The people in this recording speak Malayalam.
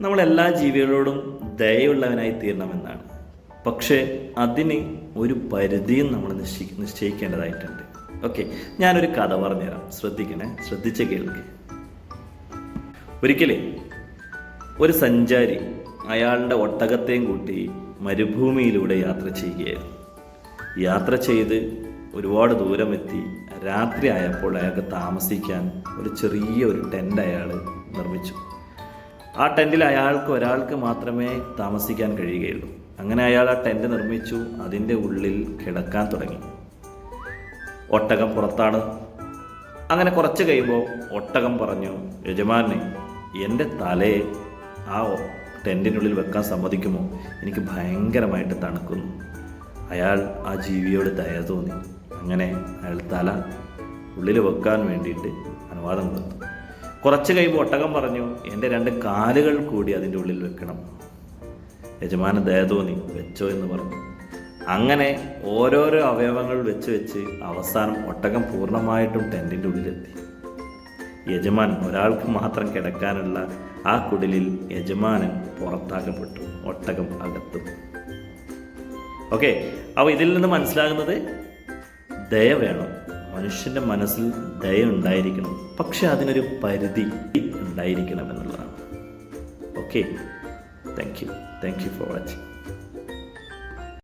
നമ്മളെല്ലാ ജീവികളോടും ദയയുള്ളവനായി തീരണമെന്നാണ്. പക്ഷേ അതിന് ഒരു പരിധിയും നമ്മൾ നിശ്ചയിക്കേണ്ടതായിട്ടുണ്ട്. ഓക്കെ, ഞാനൊരു കഥ പറഞ്ഞുതരാം. ശ്രദ്ധിച്ച് കേൾക്ക്. ഒരിക്കലേ ഒരു സഞ്ചാരി അയാളുടെ ഒട്ടകത്തെയും കൂട്ടി മരുഭൂമിയിലൂടെ യാത്ര ചെയ്യുകയായിരുന്നു. യാത്ര ചെയ്ത് ഒരുപാട് ദൂരമെത്തി രാത്രി ആയപ്പോൾ അയാൾക്ക് താമസിക്കാൻ ഒരു ചെറിയൊരു ടെൻ്റ് അയാൾ നിർമ്മിച്ചു. ആ ടെൻറ്റിൽ ഒരാൾക്ക് മാത്രമേ താമസിക്കാൻ കഴിയുകയുള്ളൂ. അങ്ങനെ അയാൾ ആ ടെൻറ്റ് നിർമ്മിച്ചു. അതിൻ്റെ ഉള്ളിൽ കിടക്കാൻ തുടങ്ങി. ഒട്ടകം പുറത്താണ്. അങ്ങനെ കുറച്ച് കഴിയുമ്പോൾ ഒട്ടകം പറഞ്ഞു, യജമാനെ, എൻ്റെ തലയെ ആ ടെൻറ്റിനുള്ളിൽ വെക്കാൻ സമ്മതിക്കുമോ? എനിക്ക് ഭയങ്കരമായിട്ട് തണുക്കുന്നു. അയാൾ ആ ജീവിയോട് ദയ തോന്നി. അങ്ങനെ അയാൾ തല ഉള്ളിൽ വെക്കാൻ വേണ്ടിയിട്ട് അനുവാദം കൊടുത്തു. കുറച്ച് കഴിയുമ്പോൾ ഒട്ടകം പറഞ്ഞു, എൻ്റെ 2 കാലുകൾ കൂടി അതിൻ്റെ ഉള്ളിൽ വെക്കണം. യജമാനൻ ദയ തോന്നി, വെച്ചോ എന്ന് പറഞ്ഞു. അങ്ങനെ ഓരോരോ അവയവങ്ങൾ വെച്ച് അവസാനം ഒട്ടകം പൂർണ്ണമായിട്ടും ടെൻറ്റിൻ്റെ ഉള്ളിലെത്തി. യജമാനൻ, ഒരാൾക്ക് മാത്രം കിടക്കാനുള്ള ആ കുടിലിൽ യജമാനൻ പുറത്താക്കപ്പെട്ടു, ഒട്ടകം അകത്തും. ഓക്കെ, അപ്പോൾ ഇതിൽ നിന്ന് മനസ്സിലാകുന്നത് ദയ വേണം. മനുഷ്യൻ്റെ മനസ്സിൽ ദയ ഉണ്ടായിരിക്കണം, പക്ഷെ അതിനൊരു പരിധി ഉണ്ടായിരിക്കണം എന്നുള്ളതാണ്. Okay, thank you for watching.